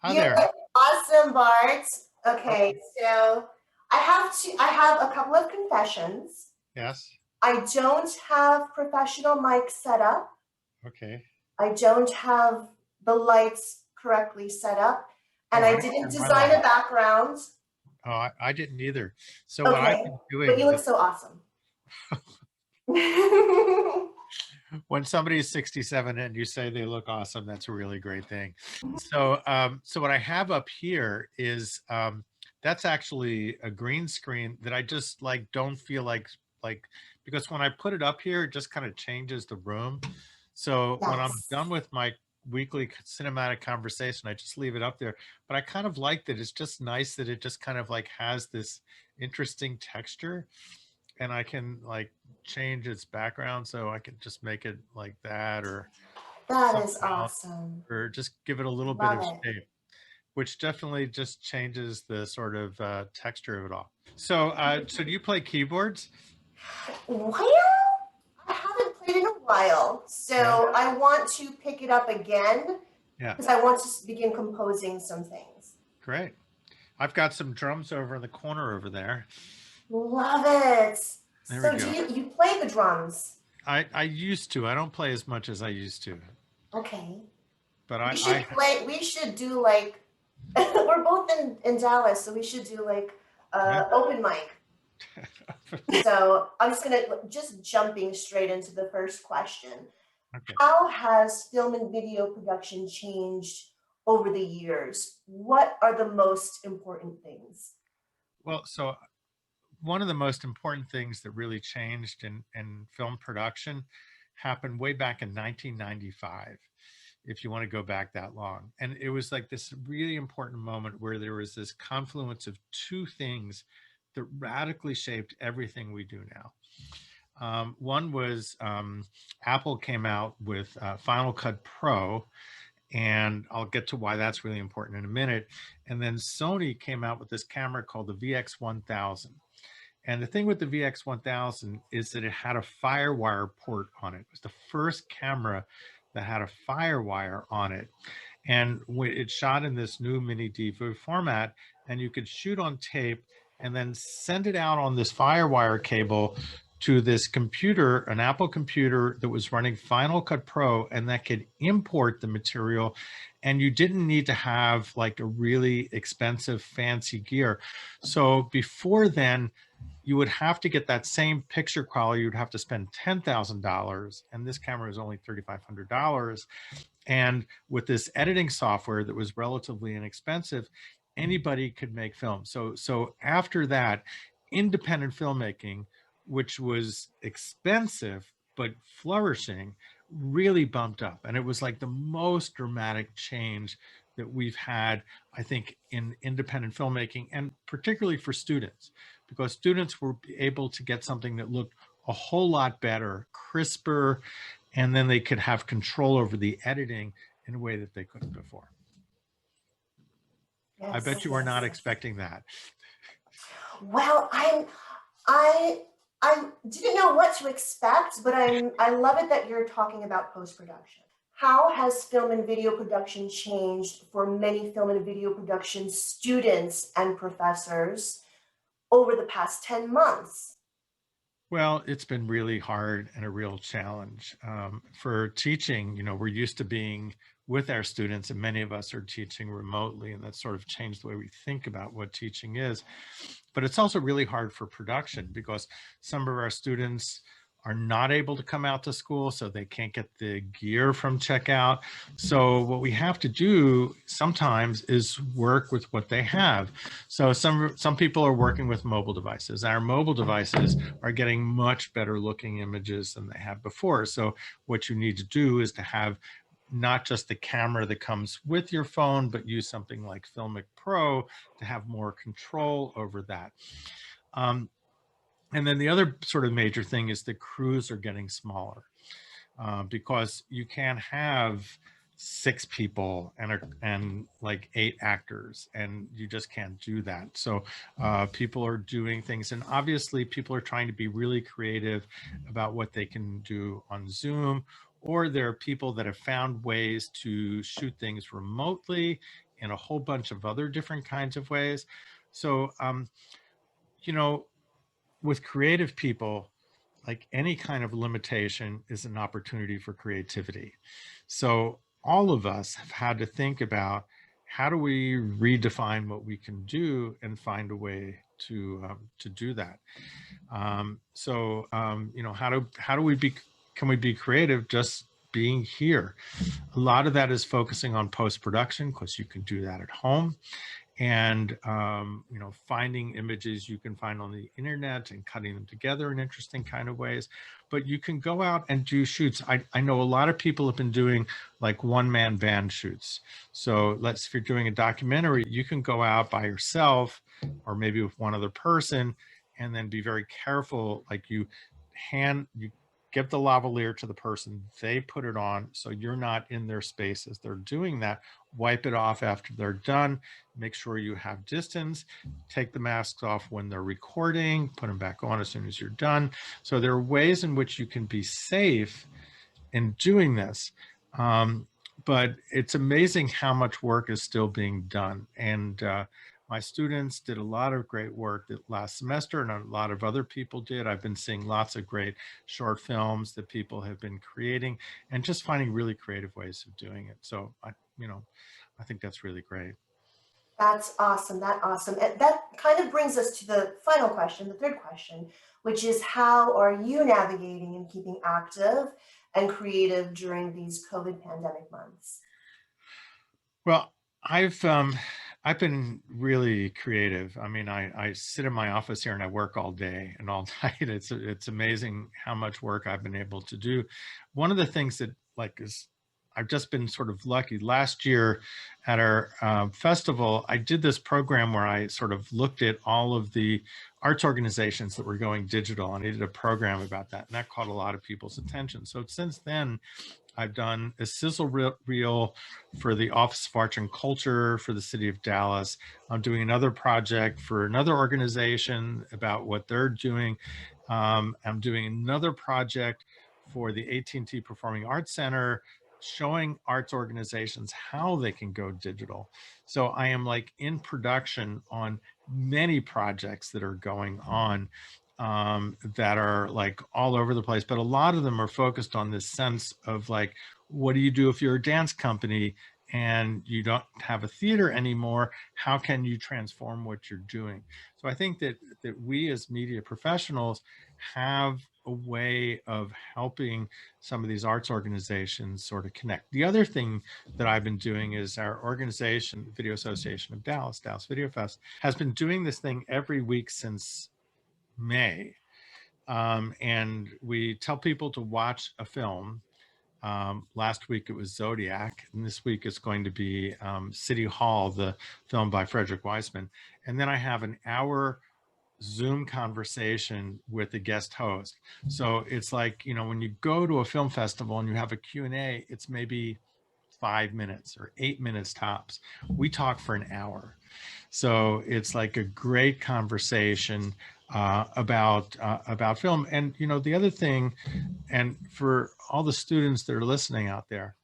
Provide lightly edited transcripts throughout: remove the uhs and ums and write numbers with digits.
Hi You're there. awesome, Bart. Okay, Okay. so I have a couple of confessions. Yes. I don't have professional mic set up. Okay. I don't have the lights correctly set up, and Oh, I I didn't didn't turn my design light. a background. Oh, I didn't either. So what I've Okay, been but doing you look so awesome. when somebody is 67 and you say they look awesome, that's a really great thing. So what I have up here is that's actually a green screen that I just like don't feel like because when I put it up here, it just kind of changes the room. So when I'm Yes, done with my weekly cinematic conversation, I just leave it up there. But I kind of like that. It's just nice that it just kind of like has this interesting texture, and I can like change its background, so I can just make it like that or that something is else, awesome. or just give it a little bit Love of it. shape, which definitely just changes the sort of texture of it all. So do you play keyboards? Well, I haven't played in a while, Yeah, so I want to pick it up again yeah, because I want to begin composing some things. great. I've got some drums over in the corner over there. Love it. There we So do go. you play the drums? I used to. I don't play as much as I used to, Okay. but We I should play, we should do like, we're both in Dallas, so we should do like yeah. open mic. So I'm just gonna just jumping straight into the first question. Okay. How has film and video production changed over the years? What are the most important things? Well, so one of the most important things that really changed in film production happened way back in 1995, if you want to go back that long. And it was like this really important moment where there was this confluence of two things that radically shaped everything we do now. One was Apple came out with Final Cut Pro, and I'll get to why that's really important in a minute. And then Sony came out with this camera called the VX1000. And the thing with the VX1000 is that it had a FireWire port on it. It was the first camera that had a FireWire on it. And it shot in this new mini DV format, and you could shoot on tape and then send it out on this FireWire cable to this computer, an Apple computer that was running Final Cut Pro, and that could import the material. And you didn't need to have like a really expensive fancy gear. So before then, you would have to get that same picture quality. You'd have to spend $10,000, and this camera is only $3,500. And with this editing software that was relatively inexpensive, anybody could make film. So after that, independent filmmaking, which was expensive but flourishing, really bumped up. And it was like the most dramatic change that we've had, I think, in independent filmmaking, and particularly for students, because students were able to get something that looked a whole lot better, crisper, and then they could have control over the editing in a way that they couldn't before. I Yes, bet you are yes, not yes. expecting that. Well, I I didn't know what to expect, but I love it that you're talking about post-production. How has film and video production changed for many film and video production students and professors over the past 10 months? Well, it's been really hard and a real challenge. For teaching, we're used to being with our students, and many of us are teaching remotely, and that's sort of changed the way we think about what teaching is. But it's also really hard for production because some of our students are not able to come out to school, so they can't get the gear from checkout. So what we have to do sometimes is work with what they have. So some people are working with mobile devices. Our mobile devices are getting much better looking images than they have before. So what you need to do is to have not just the camera that comes with your phone, but use something like Filmic Pro to have more control over that. And then the other sort of major thing is the crews are getting smaller because you can't have 6 people and like 8 actors, and you just can't do that. So people are doing things, and obviously people are trying to be really creative about what they can do on Zoom, or there are people that have found ways to shoot things remotely in a whole bunch of other different kinds of ways. So, you know, with creative people, like any kind of limitation is an opportunity for creativity. So all of us have had to think about, how do we redefine what we can do and find a way to do that. You know, how do we be, can we be creative just being here? A lot of that is focusing on post-production, because you can do that at home. And you know, finding images you can find on the internet and cutting them together in interesting kind of ways. But you can go out and do shoots. I know a lot of people have been doing like one-man band shoots. So if you're doing a documentary, you can go out by yourself or maybe with one other person, and then be very careful. Like you give the lavalier to the person, they put it on, so you're not in their space as they're doing that. Wipe it off after they're done. Make sure you have distance. Take the masks off when they're recording, put them back on as soon as you're done. So there are ways in which you can be safe in doing this. But it's amazing how much work is still being done. And my students did a lot of great work that last semester, and a lot of other people did. I've been seeing lots of great short films that people have been creating, and just finding really creative ways of doing it. So I think that's really great. That's awesome. That's awesome. And that kind of brings us to the final question, the third question, which is, how are you navigating and keeping active and creative during these COVID pandemic months? Well, I've been really creative. I mean, I sit in my office here and I work all day and all night. It's amazing how much work I've been able to do. One of the things that I've just been sort of lucky. Last year at our festival, I did this program where I sort of looked at all of the arts organizations that were going digital, and I did a program about that, and that caught a lot of people's attention. So since then, I've done a sizzle reel for the Office of Arts and Culture for the city of Dallas. I'm doing another project for another organization about what they're doing. I'm doing another project for the AT&T Performing Arts Center, showing arts organizations how they can go digital. So I am like in production on many projects that are going on, that are like all over the place, but a lot of them are focused on this sense of like, what do you do if you're a dance company and you don't have a theater anymore? How can you transform what you're doing? So I think that we as media professionals have a way of helping some of these arts organizations sort of connect. The other thing that I've been doing is our organization, Video Association of Dallas, Dallas VideoFest, has been doing this thing every week since May. And we tell people to watch a film. Last week it was Zodiac, and this week it's going to be City Hall, the film by Frederick Weissman. And then I have an hour Zoom conversation with the guest host. So it's like, you know, when you go to a film festival and you have a Q&A, it's maybe 5 minutes or 8 minutes tops. We talk for an hour. So it's like a great conversation about film. And, you know, the other thing, and for all the students that are listening out there,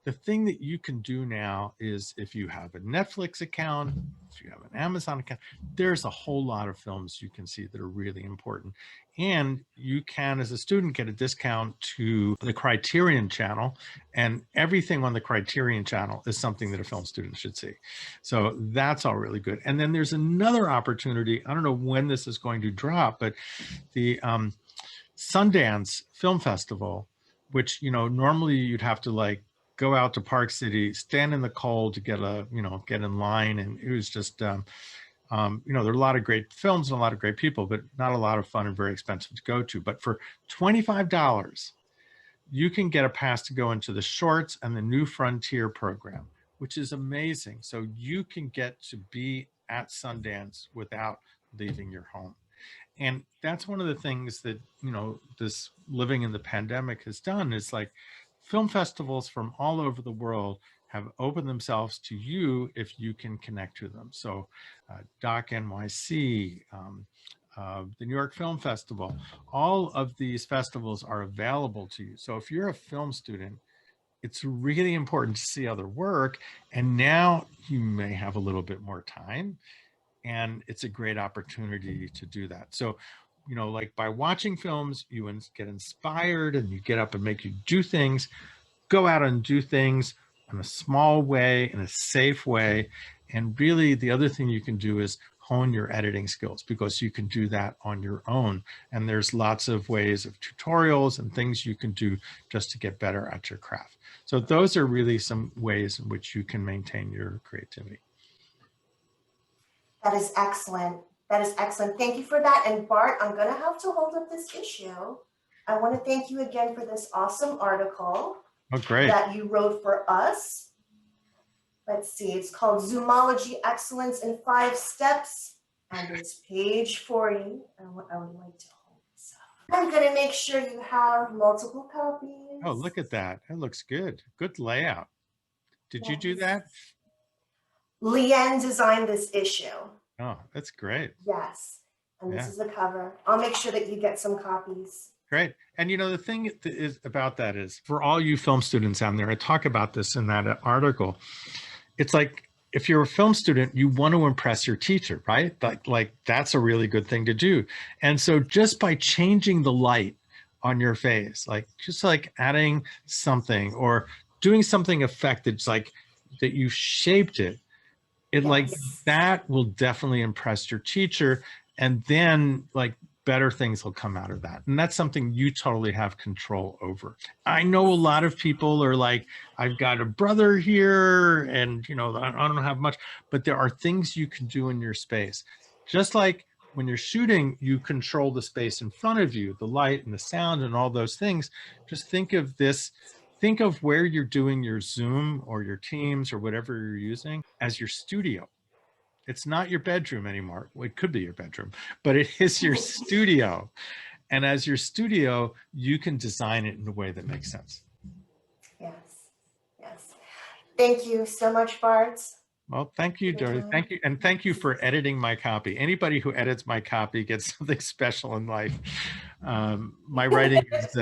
the thing that you can do now is, if you have a Netflix account, if you have an Amazon account, there's a whole lot of films you can see that are really important. And you can, as a student, get a discount to the Criterion channel, and everything on the Criterion channel is something that a film student should see. So that's all really good. And then there's another opportunity. I don't know when this is going to drop, but the Sundance Film Festival, which, you know, normally you'd have to like go out to Park City, stand in the cold to get get in line. And it was just, you know, there are a lot of great films and a lot of great people, but not a lot of fun and very expensive to go to. But for $25, you can get a pass to go into the Shorts and the New Frontier program, which is amazing. So you can get to be at Sundance without leaving your home. And that's one of the things that, you know, this living in the pandemic has done, is like, film festivals from all over the world have opened themselves to you if you can connect to them. So Doc NYC, the New York Film Festival, all of these festivals are available to you. So if you're a film student, it's really important to see other work. And now you may have a little bit more time, and it's a great opportunity to do that. So, you know, like by watching films, you get inspired and you get up and make you do things. Go out and do things in a small way, in a safe way. And really the other thing you can do is hone your editing skills, because you can do that on your own. And there's lots of ways of tutorials and things you can do just to get better at your craft. So those are really some ways in which you can maintain your creativity. That is excellent. That is excellent. Thank you for that. And Bart, I'm going to have to hold up this issue. I want to thank you again for this awesome article that you wrote for us. Let's see, it's called Zoomology Excellence in 5 Steps, and it's page 40. I would like to hold this up. I'm going to make sure you have multiple copies. Oh, look at that. That looks good. Good layout. Did you do that? Leanne designed this issue. Oh, that's great. Yes. And this is the cover. I'll make sure that you get some copies. Great. And you know, the thing is about that is, for all you film students out there, I talk about this in that article. It's like, if you're a film student, you want to impress your teacher, right? Like that's a really good thing to do. And so just by changing the light on your face, like just like adding something or doing something effective, like that you shaped it, like that will definitely impress your teacher. And then like better things will come out of that. And that's something you totally have control over. I know a lot of people are like, I've got a brother here and, you know, I don't have much, but there are things you can do in your space. Just like when you're shooting, you control the space in front of you, the light and the sound and all those things. Just think of this, think of where you're doing your Zoom or your Teams or whatever you're using as your studio. It's not your bedroom anymore. Well, it could be your bedroom, but it is your studio. And as your studio, you can design it in a way that makes sense. Yes, yes. Thank you so much, Bart. Well, thank you, Jody. Thank you. And thank you for editing my copy. Anybody who edits my copy gets something special in life. My writing is,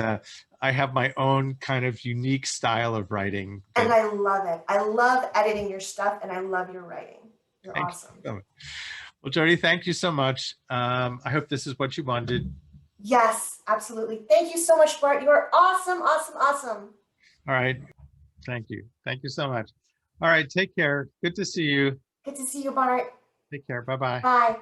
I have my own kind of unique style of writing. And I love it. I love editing your stuff and I love your writing. You're awesome. Well, Jody, thank you so much. I hope this is what you wanted. Yes, absolutely. Thank you so much, Bart. You are awesome, awesome, awesome. All right. Thank you. Thank you so much. All right. Take care. Good to see you. Good to see you, Bart. Take care. Bye-bye. Bye.